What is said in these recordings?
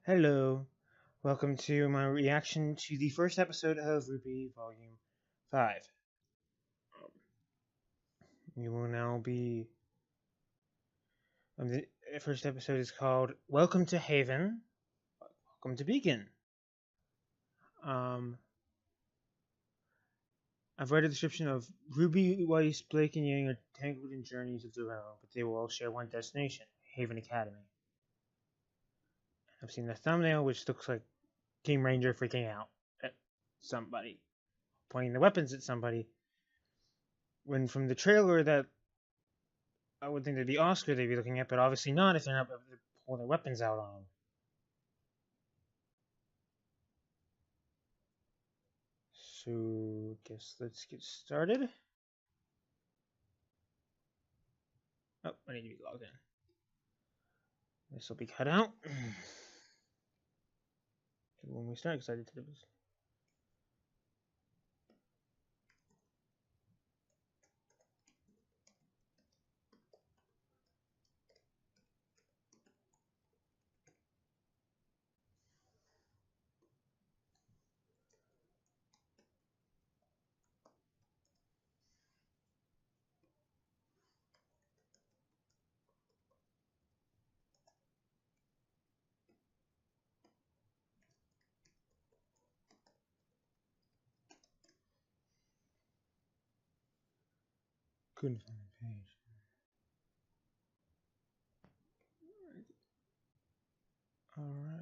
Hello, welcome to my reaction to the first episode of RWBY Volume 5. We will now be... the first episode is called Welcome to Haven, Welcome to Beacon. I've read a description of Ruby, Weiss, Blake, and Yang are tangled in journeys of their own, but they will all share one destination, Haven Academy. I've seen the thumbnail, which looks like Team Ranger freaking out at somebody, pointing the weapons at somebody. When from the trailer that I would think that'd be Oscar they'd be looking at, but obviously not if they're not able to pull their weapons out on him. So, guess let's get started. Oh, I need to be logged in. This will be cut out. When we start, because I did this. Couldn't find the page. Alright.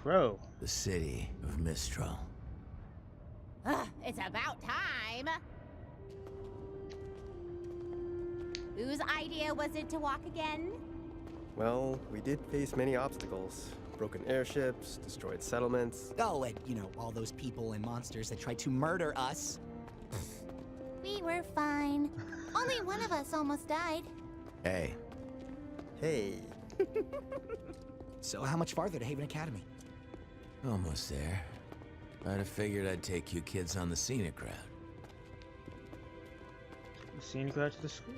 Crow. The city of Mistral. It's about time! Whose idea was it to walk again? Well, we did face many obstacles. Broken airships, destroyed settlements. Oh, and, all those people and monsters that tried to murder us. We were fine. Only one of us almost died. Hey. Hey. So how much farther to Haven Academy? Almost there. I'd have figured I'd take you kids on the scenic route. The scenic route to the school.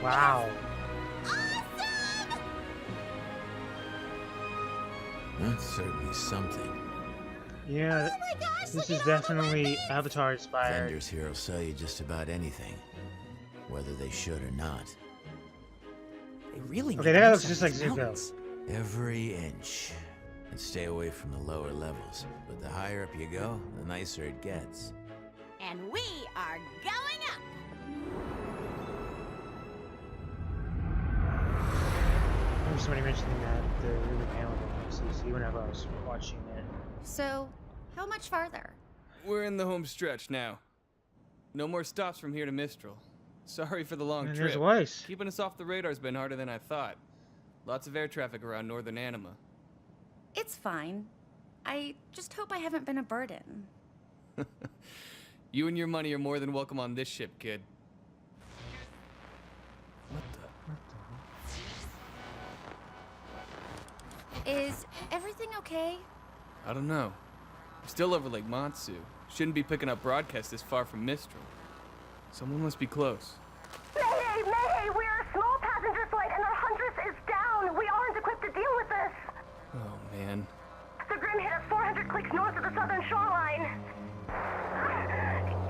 Wow. Awesome! That's certainly something. Yeah, Oh my gosh, this look is at all the definitely weapons! Avatar inspired. Vendors here will sell you just about anything, whether they should or not. They really Okay, make that use looks of just like these Zuko. mountains. Every inch. And stay away from the lower levels. But the higher up you go, the nicer it gets. And we are going up! I remember somebody mentioning that the RWBY panel on CC whenever I was watching it. So, how much farther? We're in the home stretch now. No more stops from here to Mistral. Sorry for the long And trip. there's Weiss. Keeping us off the radar's been harder than I thought. Lots of air traffic around northern Anima. It's fine. I just hope I haven't been a burden. You and your money are more than welcome on this ship, kid. What the? Is everything okay? I don't know. We're still over Lake Matsu. Shouldn't be picking up broadcasts this far from Mistral. Someone must be close. Mayday! Mayday! We are a small passenger flight and our Huntress is down! We aren't equipped to deal with this! Oh, man. The Grim hit us 400 clicks north of the southern shoreline.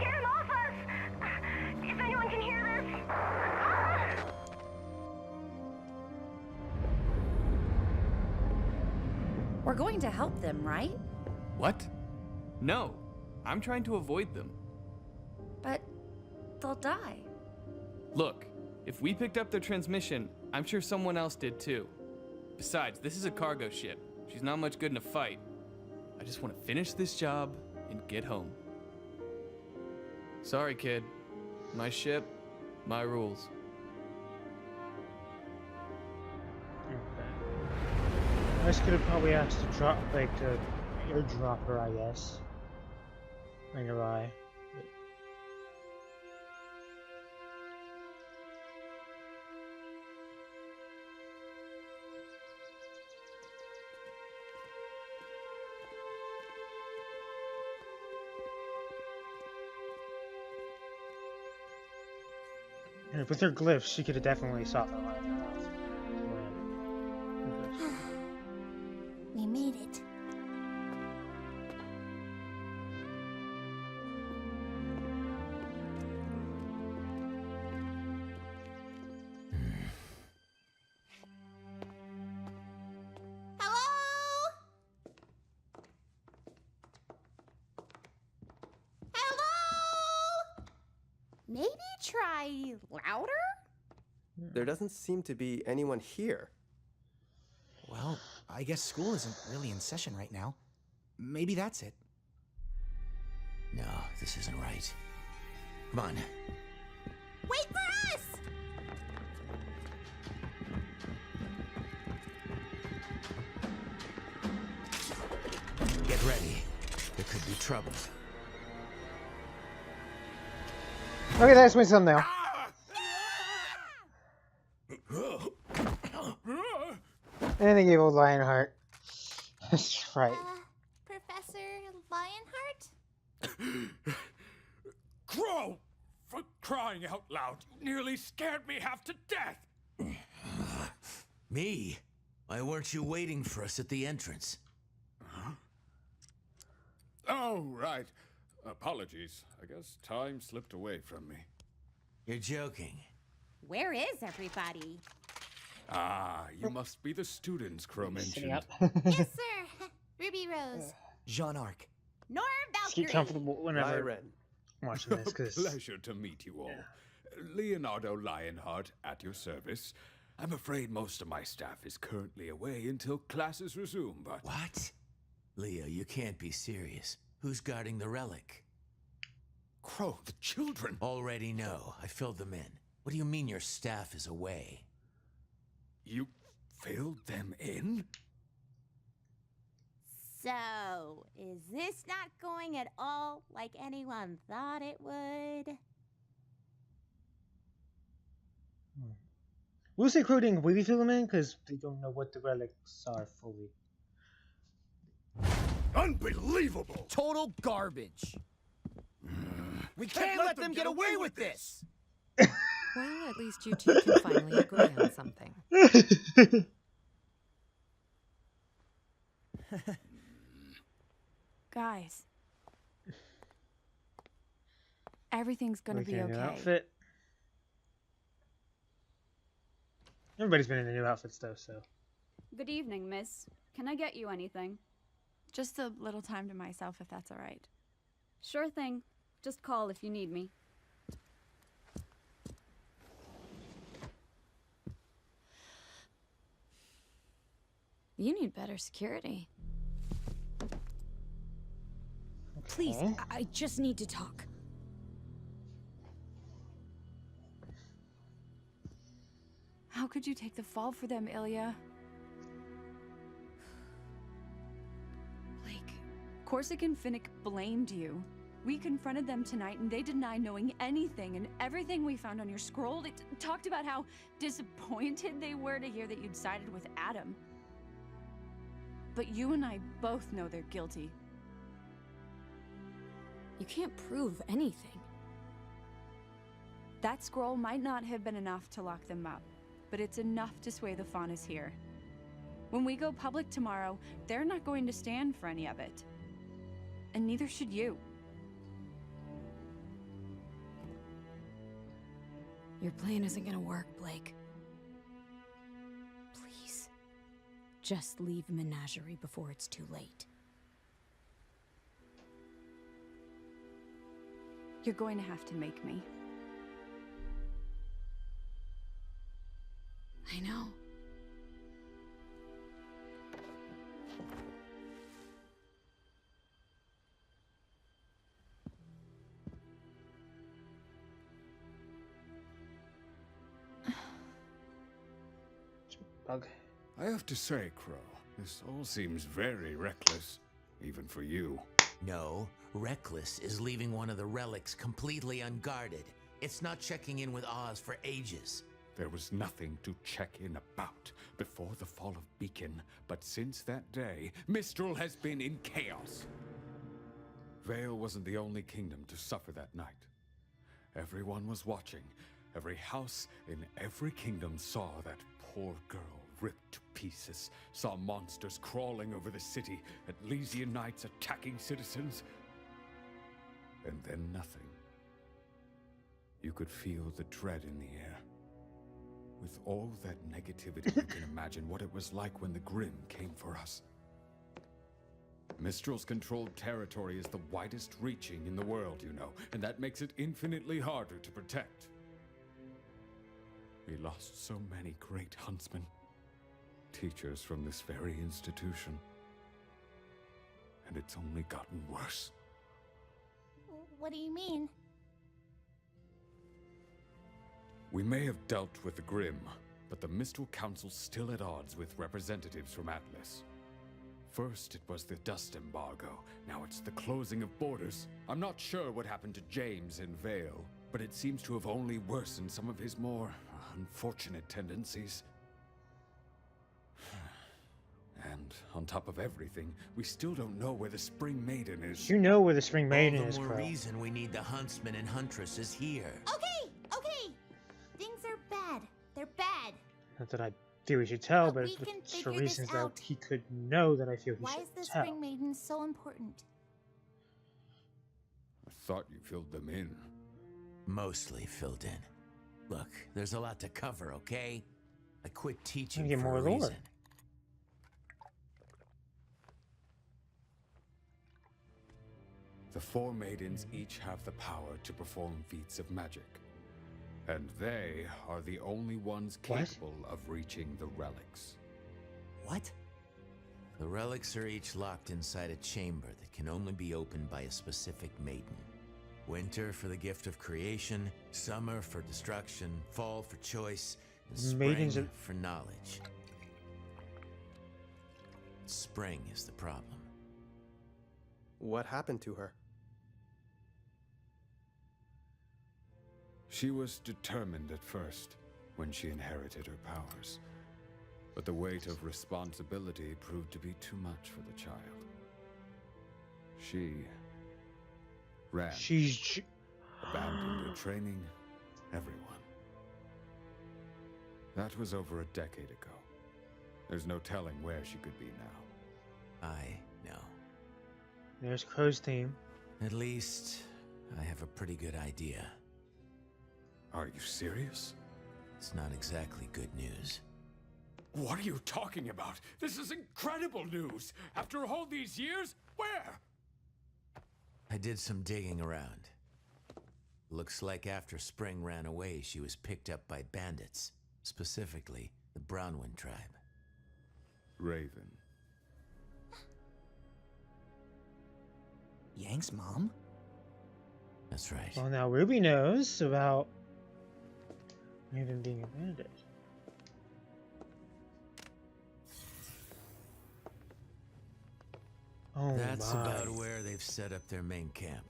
Get him off us! If anyone can hear this... We're going to help them, right? What? No. I'm trying to avoid them. But they'll die. Look, if we picked up their transmission, I'm sure someone else did too. Besides, this is a cargo ship. She's not much good in a fight. I just want to finish this job and get home. Sorry, kid. My ship, my rules. Okay. I just could have probably asked to drop, like, to airdrop her, I guess. RWBY. And with her glyphs, she could have definitely saw the line. We made it. Hello? Hello? Maybe try louder? There doesn't seem to be anyone here. Well, I guess school isn't really in session right now. Maybe that's it. No, this isn't right. Come on. Wait for us! Get ready. There could be trouble. Okay, that's my thumbnail. And they gave old Lionheart. That's right. Professor Lionheart? Crow! For crying out loud, you nearly scared me half to death! Me? Why weren't you waiting for us at the entrance? Huh? Oh, right. Apologies. I guess time slipped away from me. You're joking. Where is everybody? Ah, you must be the students Crow Sitting mentioned. up. Yes, sir. Ruby Rose. Jean Arc. Norm Just get Valkyrie. comfortable whenever Ren. I'm watching this, because Pleasure to meet you all. Leonardo Lionheart at your service. I'm afraid most of my staff is currently away until classes resume, but... What? Leo, you can't be serious. Who's guarding the relic? Crow, the children! Already know. I filled them in. What do you mean your staff is away? You filled them in? So, is this not going at all like anyone thought it would? we'll say Crow didn't completely fill them in because they don't know what the relics are fully. Unbelievable! Total garbage. We can't let them get away with this! Well, at least you two can finally agree on something. Guys. Everything's gonna be Looking at a new okay. outfit. Everybody's been in the new outfits though, so. Good evening, miss. Can I get you anything? Just a little time to myself, if that's all right. Sure thing. Just call if you need me. You need better security. Please, Okay. I just need to talk. How could you take the fall for them, Ilya? Blake, Corsic and Finnick blamed you. We confronted them tonight and they denied knowing anything, and everything we found on your scroll, they talked about how disappointed they were to hear that you'd sided with Adam. But you and I both know they're guilty. You can't prove anything. That scroll might not have been enough to lock them up, but it's enough to sway the Faunas here. When we go public tomorrow, they're not going to stand for any of it. And neither should you. Your plan isn't gonna work, Blake. Please. Just leave Menagerie before it's too late. You're going to have to make me. I know. Bug. I have to say, Crow, this all seems very reckless, even for you. No, reckless is leaving one of the relics completely unguarded. It's not checking in with Oz for ages. There was nothing to check in about before the fall of Beacon, but since that day, Mistral has been in chaos. Vale wasn't the only kingdom to suffer that night. Everyone was watching. Every house in every kingdom saw that poor girl ripped to pieces, saw monsters crawling over the city, Atlesian knights attacking citizens, and then nothing. You could feel the dread in the air. With all that negativity, you can imagine what it was like when the Grimm came for us. Mistral's controlled territory is the widest reaching in the world, you know, and that makes it infinitely harder to protect. We lost so many great huntsmen, teachers from this very institution. And it's only gotten worse. What do you mean? We may have dealt with the Grimm, but the Mistral Council's still at odds with representatives from Atlas. First, it was the dust embargo. Now it's the closing of borders. I'm not sure what happened to James in Vale, but it seems to have only worsened some of his more unfortunate tendencies. And on top of everything, we still don't know where the Spring Maiden is. You know where the Spring Maiden is, All the more Crow. reason we need the huntsmen and huntresses here. Okay, okay. Things are bad. They're bad. Not that I feel we should tell, But but we can it's for figure this reasons that out. he could know that I feel he Why should is the tell. Spring Maiden so important? I thought you filled them in. Mostly filled in. Look, there's a lot to cover, okay? I quit teaching Get for more a lore. reason. The four maidens each have the power to perform feats of magic. And they are the only ones capable of reaching the relics. What? The relics are each locked inside a chamber that can only be opened by a specific maiden. Winter for the gift of creation, summer for destruction, fall for choice, and spring Maidens are- for knowledge. Spring is the problem. What happened to her? She was determined at first, when she inherited her powers. But the weight of responsibility proved to be too much for the child. She ran, She's... abandoned her training, everyone. That was over a decade ago. There's no telling where she could be now. I know. There's Crow's theme. At least, I have a pretty good idea. Are you serious? It's not exactly good news. What are you talking about? This is incredible news! After all these years? Where? I did some digging around. Looks like after Spring ran away, she was picked up by bandits. Specifically, the Brownwind tribe. Raven. Yang's mom? That's right. Well, now Ruby knows about Raven being a bandit. Oh That's my. about where they've set up their main camp.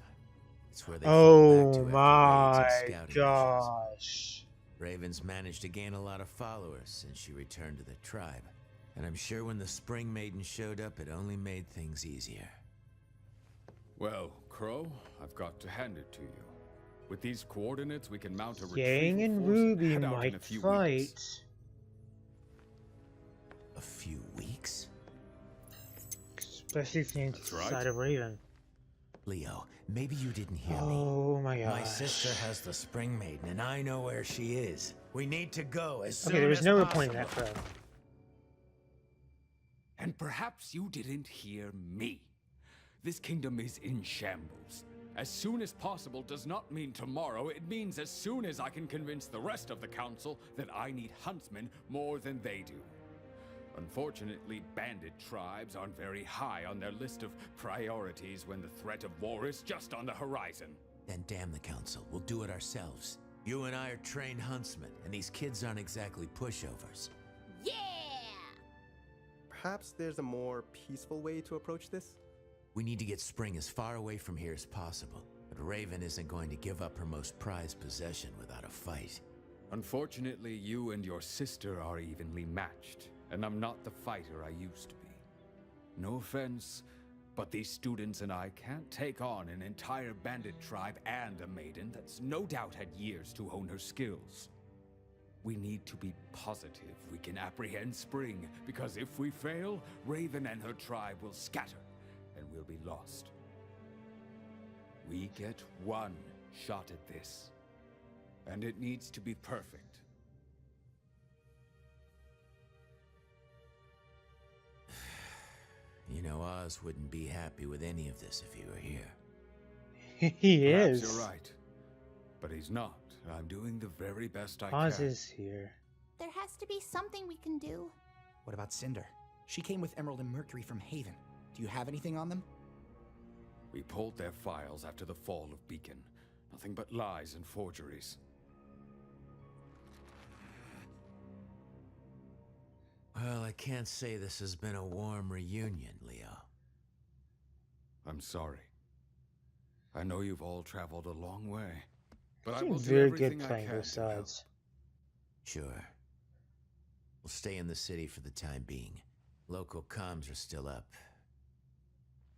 It's where they Oh fall back to my after raids and scouting missions. gosh. Raven's managed to gain a lot of followers since she returned to the tribe. And I'm sure when the Spring Maiden showed up, it only made things easier. Well, Crow, I've got to hand it to you. With these coordinates, we can mount a Yang retrieval and force Ruby head out in a might few fight. weeks. A few weeks? Especially if the That's right. side of Raven. Leo, maybe you didn't hear me. Oh my gosh. My sister has the Spring Maiden, and I know where she is. We need to go as soon Okay, there was as no possible. reporting that, Crow. And perhaps you didn't hear me. This kingdom is in shambles. As soon as possible does not mean tomorrow. It means as soon as I can convince the rest of the council that I need huntsmen more than they do. Unfortunately, bandit tribes aren't very high on their list of priorities when the threat of war is just on the horizon. Then damn the council. We'll do it ourselves. You and I are trained huntsmen, and these kids aren't exactly pushovers. Yeah! perhaps there's a more peaceful way to approach this? We need to get Spring as far away from here as possible, but Raven isn't going to give up her most prized possession without a fight. Unfortunately, you and your sister are evenly matched, and I'm not the fighter I used to be. No offense, but these students and I can't take on an entire bandit tribe and a maiden that's no doubt had years to hone her skills. We need to be positive we can apprehend Spring, because if we fail, Raven and her tribe will scatter, and we'll be lost. We get one shot at this, and it needs to be perfect. You know, Oz wouldn't be happy with any of this if he were here. He Perhaps is. you're right, but he's not. I'm doing the very best I Oz can. is here. There has to be something we can do. What about Cinder? She came with Emerald and Mercury from Haven. Do you have anything on them? We pulled their files after the fall of Beacon. Nothing but lies and forgeries. Well, I can't say this has been a warm reunion, Leo. I'm sorry. I know you've all traveled a long way, but I Seems will do very everything good I playing can both to help. sides. Sure. We'll stay in the city for the time being. Local comms are still up.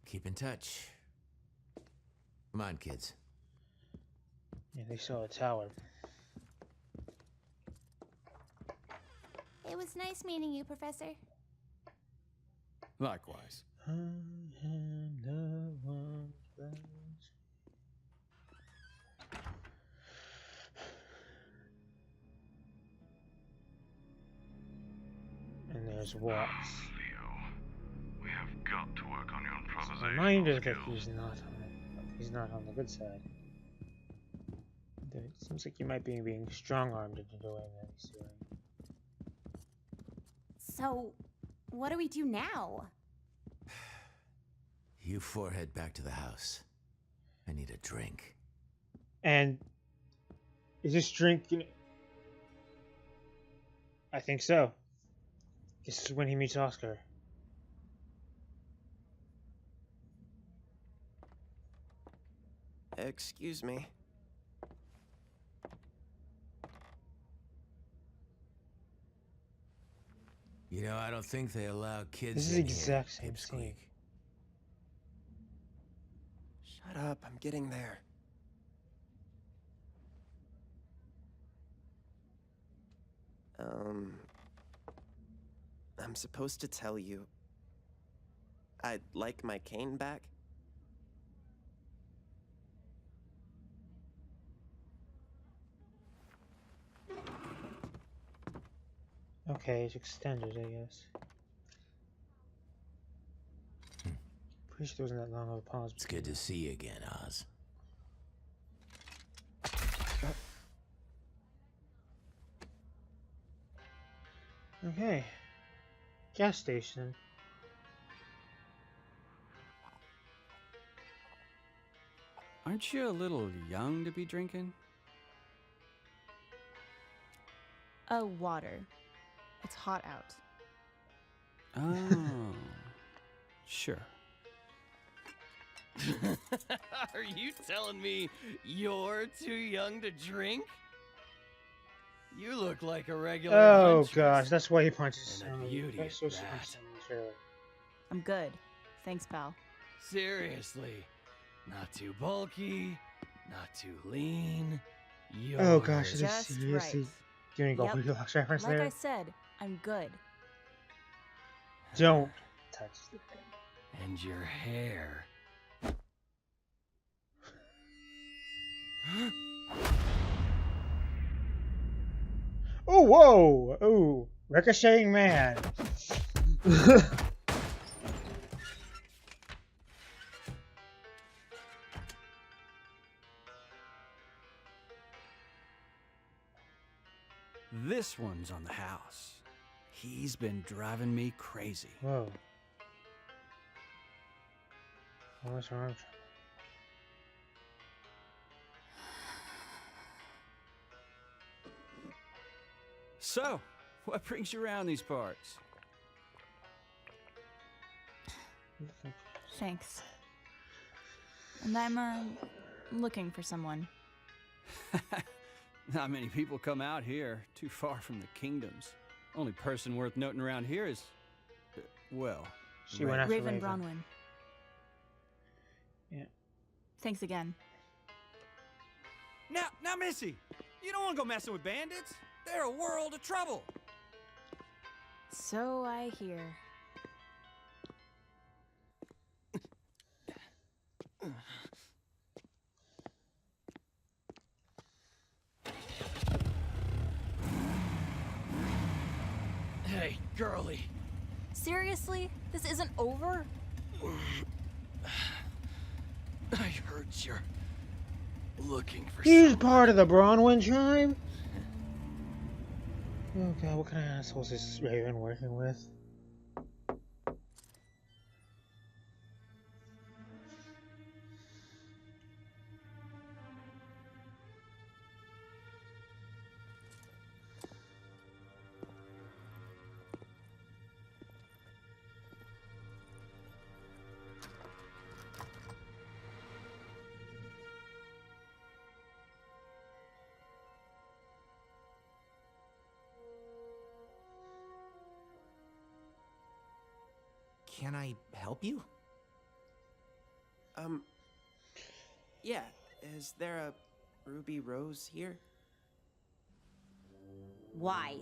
Keep in touch. Come on, kids. Yeah, they saw a tower. It was nice meeting you, Professor. Likewise. I am the one that- And there's Watts. Leo, we have got to work on your improvisational Reminder that skills. he's not on the good side. It seems like you might be being strong-armed into doing that he's doing. So, what do we do now? You four head back to the house. I need a drink. And is this drink? I think so. This is when he meets Oscar. Excuse me. You know, I don't think they allow kids This is the in here, exact same Pipsqueak. scene. Shut up, I'm getting there. I'm supposed to tell you I'd like my cane back. Okay, it's extended, I guess. Pretty sure there wasn't that long of a pause. It's good to see you again, Oz. Okay. Gas station. Aren't you a little young to be drinking? Oh, water. It's hot out. Oh, sure. Are you telling me you're too young to drink? You look like a regular Oh huntress. gosh, that's why he punches. And the beauty That's of so that. strange in the trailer. I'm good. Thanks, pal. Seriously, not too bulky, not too lean. Oh gosh, You're it is Just seriously right. doing a Yep. Goldilocks reference Like there. I said, I'm good. Don't touch the thing. And your hair. Oh, whoa! Oh, ricocheting man. This one's on the house. He's been driving me crazy. Whoa. What's wrong? So, what brings you around these parts? Thanks. And I'm looking for someone. Not many people come out here, too far from the kingdoms. Only person worth noting around here is, well, She went after Raven Raven. Bronwyn. Yeah. Thanks again. Now, Missy, you don't want to go messing with bandits. They're a world of trouble. So I hear. Hey, girlie. Seriously? This isn't over? I heard you're looking for He's part of the Bronwyn tribe? Oh god, what kind of assholes is Raven working with? Can I help you? Yeah. Is there a Ruby Rose here? Why?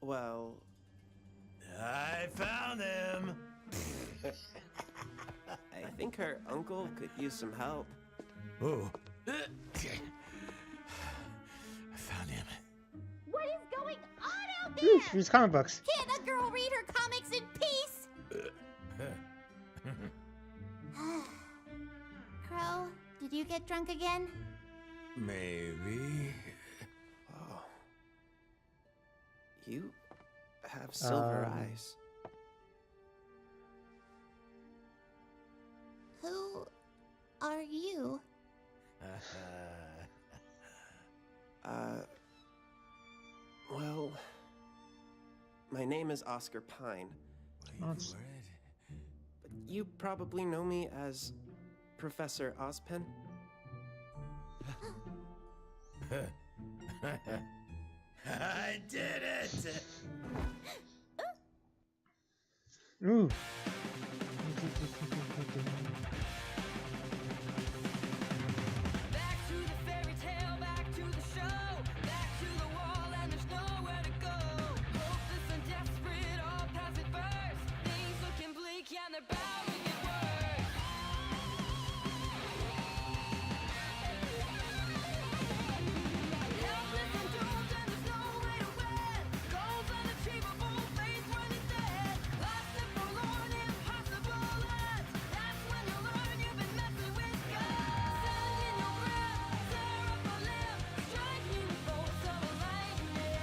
Well... I found him! I think her uncle could use some help. Oh. I found him. What is going on out Ooh, there? she reads comic books. Can't a girl read her comics in peace? Crow, did you get drunk again? Maybe. Oh. You have silver eyes. Who are you? Well, my name is Oscar Pine. But you probably know me as Professor Ozpen. I did it! Ooh. Back to the fairy tale, back to the show, back to the wall, and there's nowhere to go. Hopeless and desperate, all past it first. Things looking bleak, and they're bound to get worse. Helpless and doomed, and there's no way to win. Goals unachievable, faith running dead. Lost and forlorn, impossible odds. That's when you learn you've been messing with God. Sun in your breath, tear up a limb, striking the force of a lightning.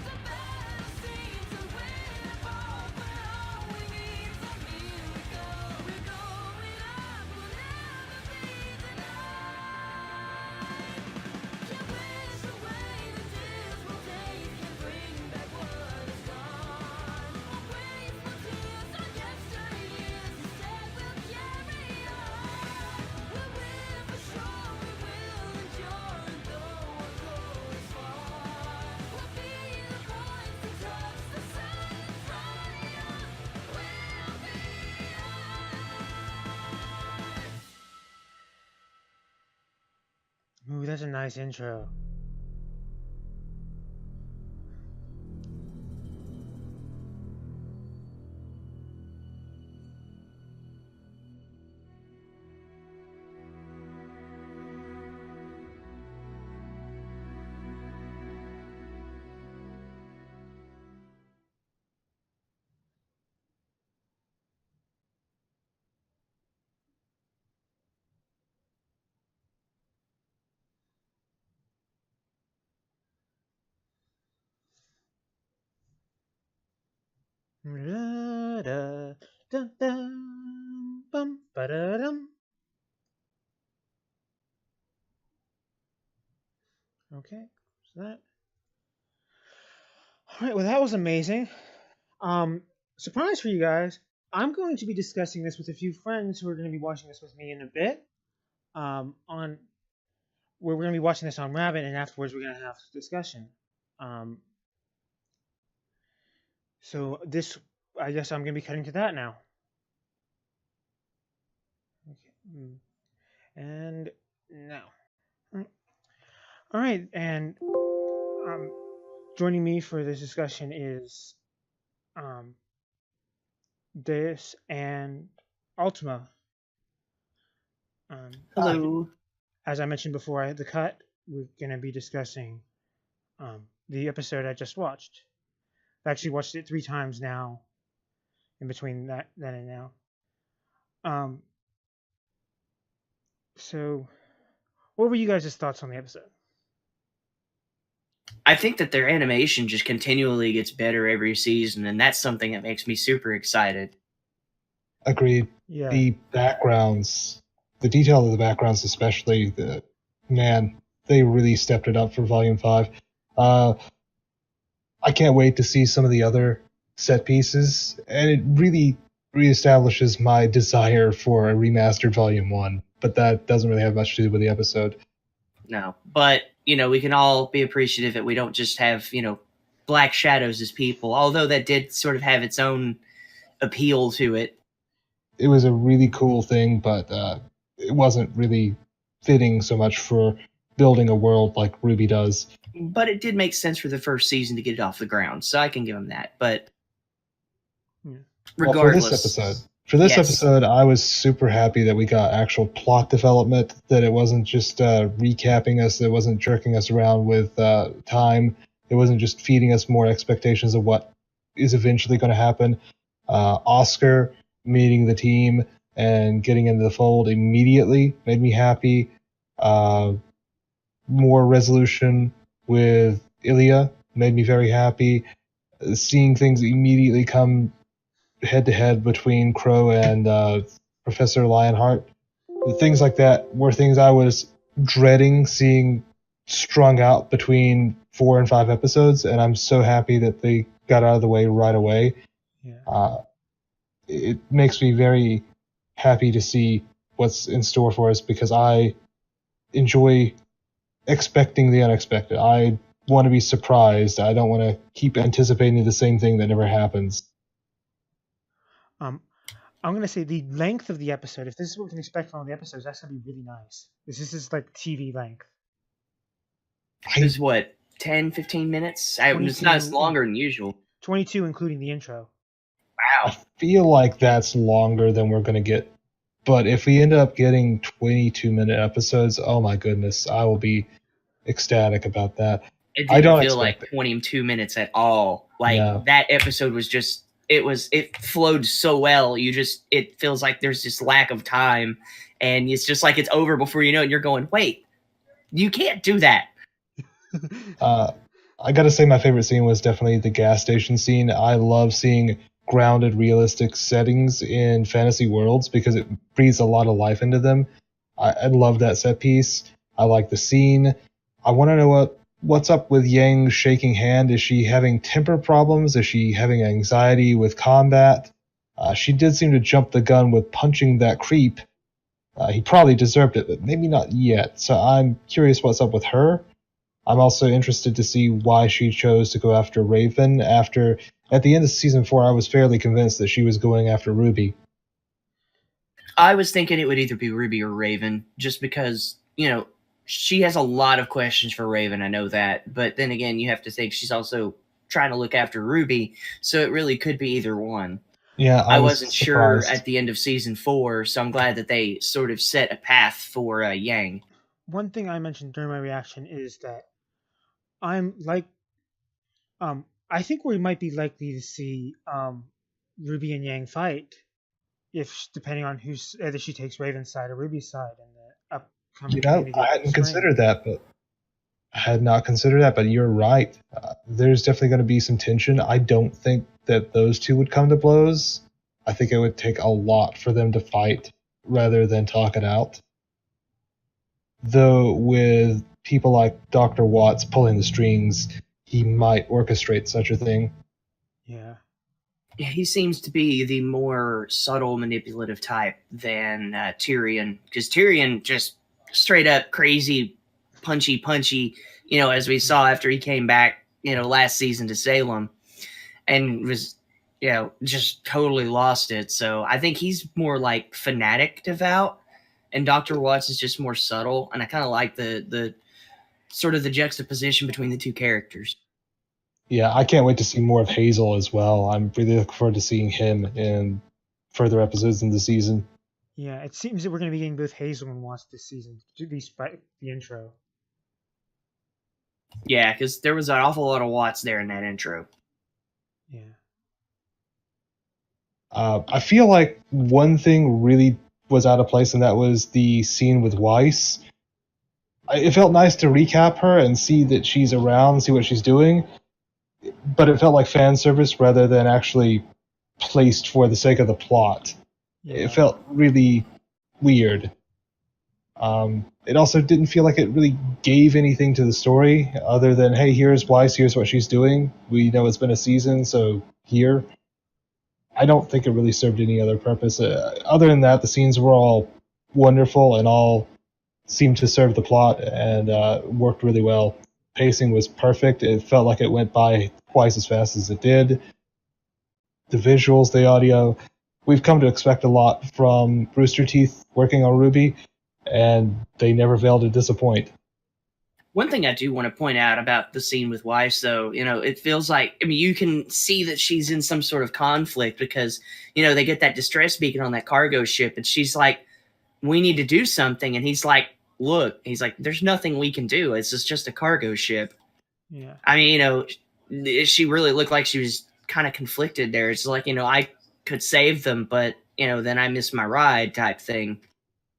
The battle seems to win above, but all we need's a miracle. We're going up, we'll never be denied. Can't wish away the dismal days, can't bring back what is gone. Won't waste more tears on yesteryears, instead we'll carry on. We'll win for sure, we will endure, and though our goal is far, we'll be the ones to touch the sun and triumph. We'll be Ooh, that's a nice intro. Da, da, dum, bum, ba-da-dum. Okay, so that. All right, well, that was amazing. Surprise for you guys. I'm going to be discussing this with a few friends who are going to be watching this with me in a bit. On where we're going to be watching this on Rabbit, and afterwards we're going to have a discussion. So this, I guess I'm going to be cutting to that now. Okay. And now. All right, and joining me for this discussion is Deus and Altima. Hello. As I mentioned before I had the cut, we're going to be discussing the episode I just watched. I actually watched it 3 times now, in between that then and now. So, what were you guys' thoughts on the episode? I think that their animation just continually gets better every season, and that's something that makes me super excited. Agreed. Yeah. The backgrounds, the detail of the backgrounds especially, they really stepped it up for Volume 5. I can't wait to see some of the other set pieces, and it really reestablishes my desire for a remastered Volume 1, but that doesn't really have much to do with the episode. No, but, we can all be appreciative that we don't just have, Black Shadows as people, although that did sort of have its own appeal to it. It was a really cool thing, but it wasn't really fitting so much for building a world like RWBY does. But it did make sense for the first season to get it off the ground, so I can give them that. But regardless, for this episode, I was super happy that we got actual plot development. That it wasn't just recapping us. It wasn't jerking us around with time. It wasn't just feeding us more expectations of what is eventually going to happen. Oscar meeting the team and getting into the fold immediately made me happy. More resolution with Ilya made me very happy. Seeing things immediately come head-to-head between Crow and Professor Lionheart, things like that were things I was dreading seeing strung out between 4 and 5 episodes, and I'm so happy that they got out of the way right away. Yeah. It makes me very happy to see what's in store for us, because I enjoy expecting the unexpected. I want to be surprised. I don't want to keep anticipating the same thing that never happens. I'm going to say the length of the episode, if this is what we can expect from all the episodes, that's going to be really nice. This is like TV length. It was what, 10, 15 minutes? It's not as longer than usual. 22, including the intro. Wow. I feel like that's longer than we're going to get. But if we end up getting 22-minute episodes, oh my goodness, I will be ecstatic about that. It I don't didn't feel like 22 minutes at all. That episode was just, it flowed so well. It feels like there's this lack of time, and it's just like it's over before you know it, and you're going, wait, you can't do that. I gotta say my favorite scene was definitely the gas station scene. I love seeing grounded, realistic settings in fantasy worlds because it breathes a lot of life into them. I love that set piece. I like the scene. I want to know what's up with Yang's shaking hand. Is she having temper problems? Is she having anxiety with combat? She did seem to jump the gun with punching that creep. He probably deserved it, but maybe not yet. So I'm curious what's up with her. I'm also interested to see why she chose to go after Raven after, at the end of season 4, I was fairly convinced that she was going after RWBY. I was thinking it would either be RWBY or Raven, just because, she has a lot of questions for Raven, I know that. But then again, you have to think she's also trying to look after RWBY, so it really could be either one. Yeah, I wasn't sure at the end of season 4, so I'm glad that they sort of set a path for Yang. One thing I mentioned during my reaction is that I'm like, I think we might be likely to see RWBY and Yang fight, depending on whether she takes Raven's side or RWBY's side in the upcoming. I hadn't considered that, but I had not considered that. But you're right. There's definitely going to be some tension. I don't think that those two would come to blows. I think it would take a lot for them to fight rather than talk it out. Though with people like Dr. Watts pulling the strings, he might orchestrate such a thing. Yeah. He seems to be the more subtle, manipulative type than Tyrion, because Tyrion just straight up crazy, punchy, as we saw after he came back, last season to Salem, and was, just totally lost it. So I think he's more like fanatic devout, and Dr. Watts is just more subtle, and I kind of like the sort of the juxtaposition between the two characters. Yeah, I can't wait to see more of Hazel as well. I'm really looking forward to seeing him in further episodes in the season. Yeah, it seems that we're going to be getting both Hazel and Watts this season, despite the intro. Yeah, because there was an awful lot of Watts there in that intro. Yeah. I feel like one thing really was out of place, and that was the scene with Weiss. It felt nice to recap her and see that she's around, see what she's doing, but it felt like fan service rather than actually placed for the sake of the plot. Yeah. It felt really weird. It also didn't feel like it really gave anything to the story other than, hey, here's Weiss, here's what she's doing. We know it's been a season, so here. I don't think it really served any other purpose. Other than that, the scenes were all wonderful and all seemed to serve the plot and worked really well. Pacing was perfect. It felt like it went by twice as fast as it did. The visuals, the audio. We've come to expect a lot from Rooster Teeth working on RWBY, and they never fail to disappoint. One thing I do want to point out about the scene with Weiss, though, it feels like, you can see that she's in some sort of conflict because, they get that distress beacon on that cargo ship, and she's like, we need to do something. And he's like, look, there's nothing we can do. It's just a cargo ship. Yeah. I mean, she really looked like she was kind of conflicted there. It's like, I could save them, but, then I miss my ride type thing.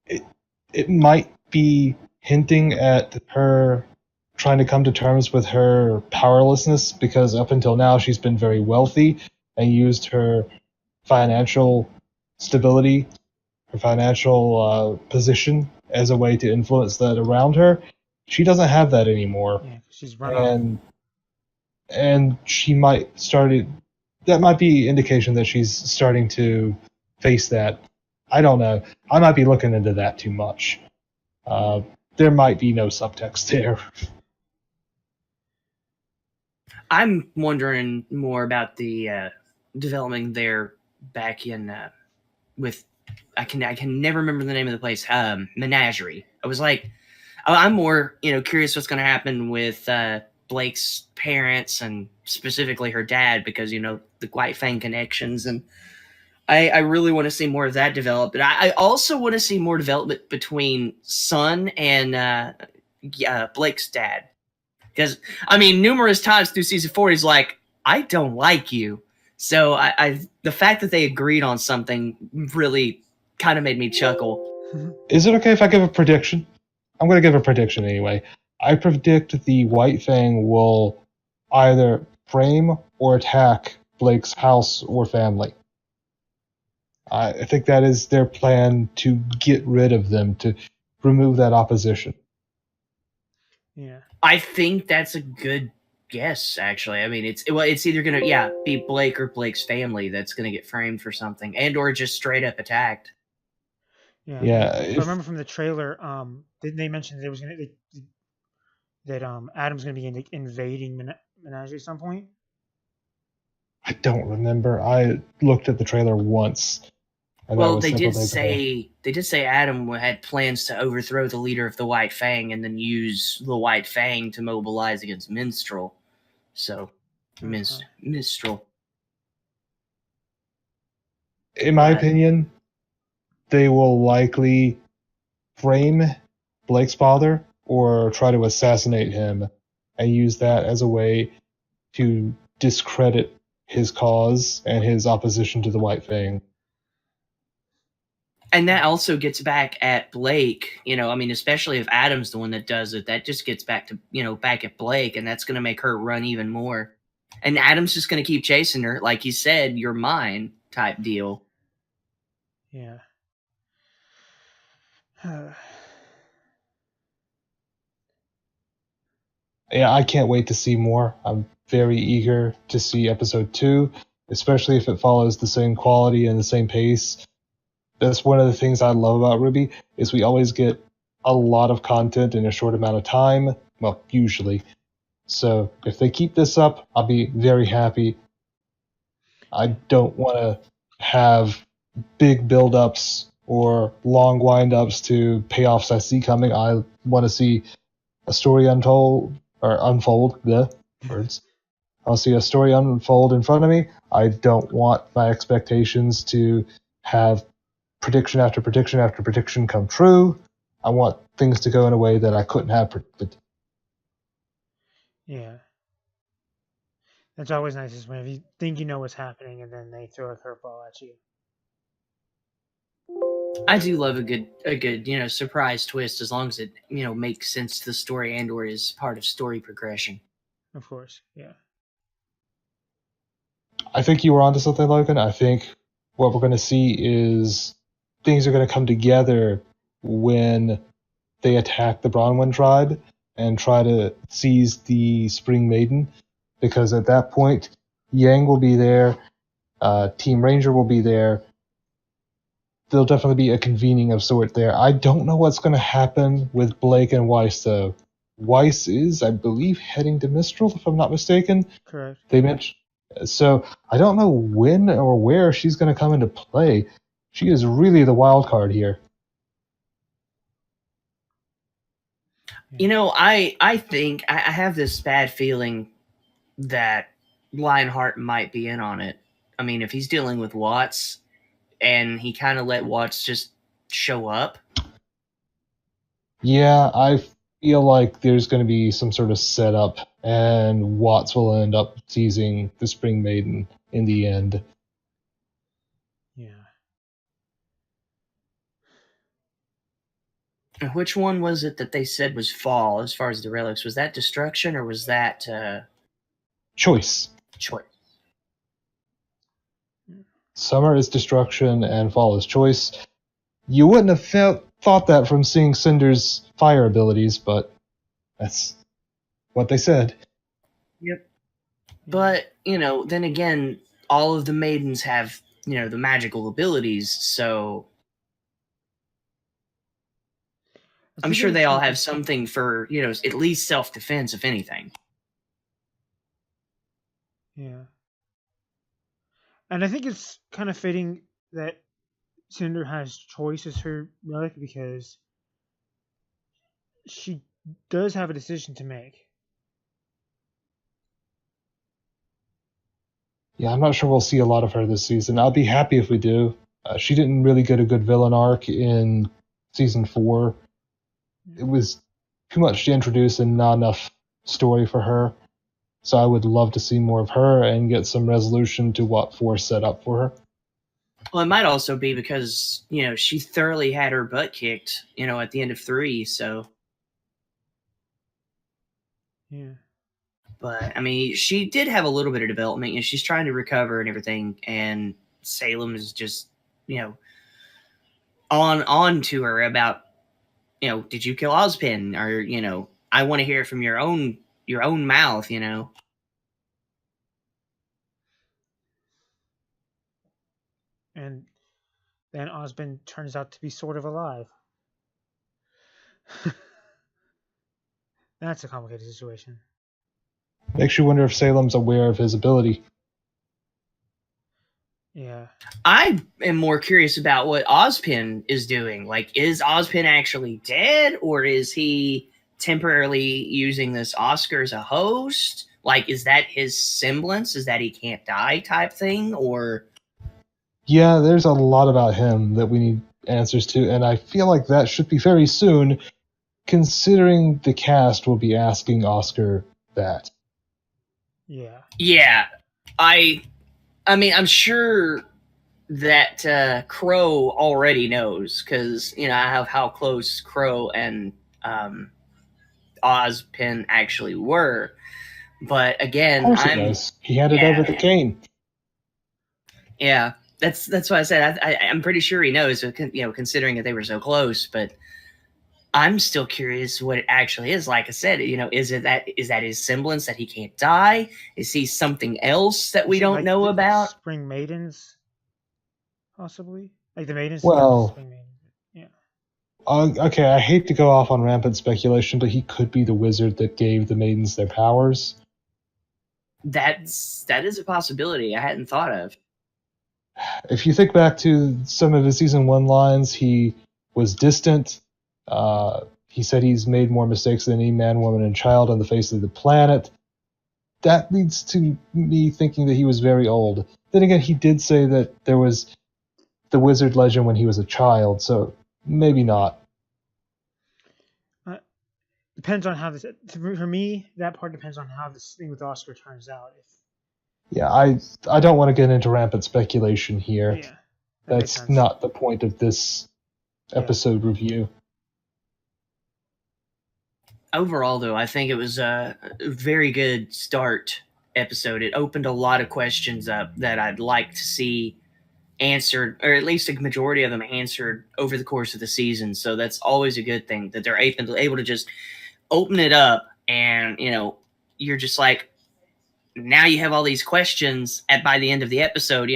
It might be hinting at her trying to come to terms with her powerlessness, because up until now she's been very wealthy and used her financial stability, her financial position as a way to influence that around her. She doesn't have that anymore. Yeah, she's run off. And she might that might be indication that she's starting to face that. I don't know. I might be looking into that too much. There might be no subtext there. I'm wondering more about the development there back in with I can never remember the name of the place. Menagerie. I was like, I'm more curious what's going to happen with Blake's parents and specifically her dad, because the White Fang connections, and I really want to see more of that develop. But I also want to see more development between Son and Blake's dad. Because, numerous times through season 4, he's like, I don't like you. So the fact that they agreed on something really kind of made me chuckle. Is it okay if I give a prediction? I'm going to give a prediction anyway. I predict the White Fang will either frame or attack Blake's house or family. I think that is their plan to get rid of them, to remove that opposition. Yeah. I think that's a good guess, actually. It's either going to be Blake or Blake's family that's going to get framed for something, and or just straight up attacked. Yeah. I remember from the trailer, didn't they mention that it was that Adam's going to be invading Menagerie at some point? I don't remember. I looked at the trailer once. Well, they did say Adam had plans to overthrow the leader of the White Fang and then use the White Fang to mobilize against Minstrel. So, Minstrel. In my opinion, they will likely frame Blake's father or try to assassinate him and use that as a way to discredit his cause and his opposition to the White Fang. And that also gets back at Blake, especially if Adam's the one that does it, that just gets back to, back at Blake, and that's going to make her run even more. And Adam's just going to keep chasing her, like he said, you're mine type deal. Yeah. Yeah, I can't wait to see more. I'm very eager to see episode 2, especially if it follows the same quality and the same pace. That's one of the things I love about RWBY, is we always get a lot of content in a short amount of time. Well, usually. So if they keep this up, I'll be very happy. I don't want to have big build-ups or long wind-ups to payoffs I see coming. I want to see a story unfold. The words. I'll see a story unfold in front of me. I don't want my expectations to have prediction after prediction after prediction come true. I want things to go in a way that I couldn't have predicted. Yeah. That's always nice, is when you think you know what's happening and then they throw a curveball at you. I do love a good surprise twist, as long as it makes sense to the story and or is part of story progression. Of course, yeah. I think you were onto something, Logan. I think what we're going to see is things are going to come together when they attack the Bronwyn tribe and try to seize the Spring Maiden, because at that point, Yang will be there, Team Ranger will be there. There'll definitely be a convening of sort there. I don't know what's going to happen with Blake and Weiss, though. Weiss is, I believe, heading to Mistral, if I'm not mistaken. Correct. They mentioned. So I don't know when or where she's going to come into play. She is really the wild card here. I think I have this bad feeling that Lionheart might be in on it. I mean, if he's dealing with Watts and he kind of let Watts just show up. Yeah, I feel like there's going to be some sort of setup, and Watts will end up seizing the Spring Maiden in the end. Yeah. Which one was it that they said was fall as far as the relics? Was that destruction or was that Choice. choice? Summer is destruction and fall is choice. You wouldn't have thought that from seeing Cinder's fire abilities, but that's what they said. Yep. But, then again, all of the maidens have, the magical abilities, so I'm sure they all have something for, at least self-defense, if anything. Yeah. And I think it's kind of fitting that Cinder has choice as her relic, because she does have a decision to make. Yeah, I'm not sure we'll see a lot of her this season. I'll be happy if we do. She didn't really get a good villain arc in season 4. It was too much to introduce and not enough story for her. So I would love to see more of her and get some resolution to what 4 set up for her. Well, it might also be because, she thoroughly had her butt kicked, at the end of 3, so. Yeah. But, I mean, she did have a little bit of development. She's trying to recover and everything, and Salem is just, on to her about, did you kill Ozpin? Or, I want to hear it from your own mouth, And then Ozpin turns out to be sort of alive. That's a complicated situation. Makes you wonder if Salem's aware of his ability. Yeah. I am more curious about what Ozpin is doing. Like, is Ozpin actually dead, or is he temporarily using this Oscar as a host? Like, is that his semblance? Is that he can't die type thing, or? Yeah, there's a lot about him that we need answers to, and I feel like that should be very soon, considering the cast will be asking Oscar that. Yeah. Yeah. I mean, I'm sure that Crow already knows, because, I have how close Crow and Ozpin actually were. But again, Of course he does. He handed over the cane. Yeah, that's why I said I'm pretty sure he knows, considering that they were so close. But I'm still curious what it actually is. Like I said, is that his semblance that he can't die? Is he something else that we Is it don't like know the about? Spring Maidens, possibly? Like the Maidens? Well, Spring Maidens. Yeah. Okay, I hate to go off on rampant speculation, but he could be the wizard that gave the maidens their powers. That is a possibility I hadn't thought of. If you think back to some of his season 1 lines, he was distant. He said he's made more mistakes than any man, woman, and child on the face of the planet. That leads to me thinking that he was very old. Then again, he did say that there was the wizard legend when he was a child, so maybe not. Depends on how this. For me, that part depends on how this thing with Oscar turns out. Yeah, I don't want to get into rampant speculation here. Yeah, that makes That's sense. not the point of this episode review. Overall, though, I think it was a very good start episode. It opened a lot of questions up that I'd like to see answered, or at least a majority of them answered over the course of the season. So that's always a good thing that they're able to just open it up, and you're just like, now you have all these questions by the end of the episode.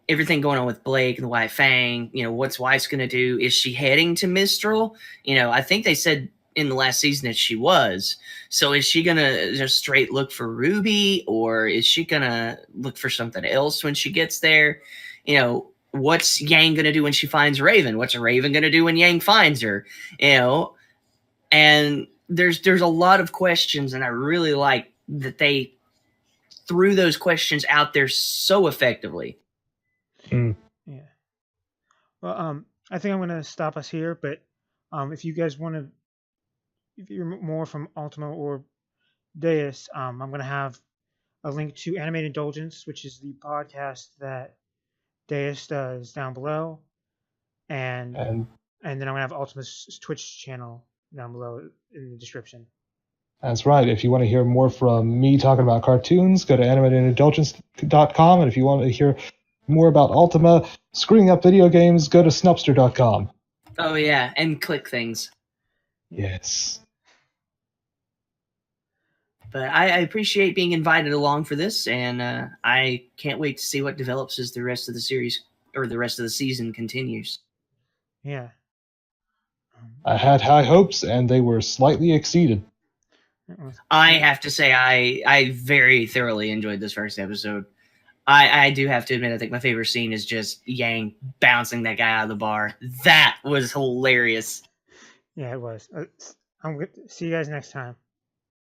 Everything going on with Blake and the White Fang. What's Weiss going to do? Is she heading to Mistral? I think they said in the last season that she was. So is she going to just straight look for Ruby, or is she going to look for something else when she gets there? What's Yang going to do when she finds Raven? What's Raven going to do when Yang finds her? And there's a lot of questions, and I really like that they threw those questions out there so effectively. Yeah. Well, I think I'm going to stop us here, but if you guys want to, if you're more from Ultima or Deus, I'm going to have a link to Animated Indulgence, which is the podcast that Deus does, down below, and then I'm going to have Ultima's Twitch channel down below in the description. That's right. If you want to hear more from me talking about cartoons, go to animatedindulgence.com. And if you want to hear more about Ultima screwing up video games, go to snupster.com. Oh, yeah, and click things. Yes. But I appreciate being invited along for this, and I can't wait to see what develops as the rest of the series, or the rest of the season continues. Yeah. I had high hopes, and they were slightly exceeded. I have to say, I very thoroughly enjoyed this first episode. I do have to admit, I think my favorite scene is just Yang bouncing that guy out of the bar. That was hilarious. Yeah, it was. I'm going to see you guys next time.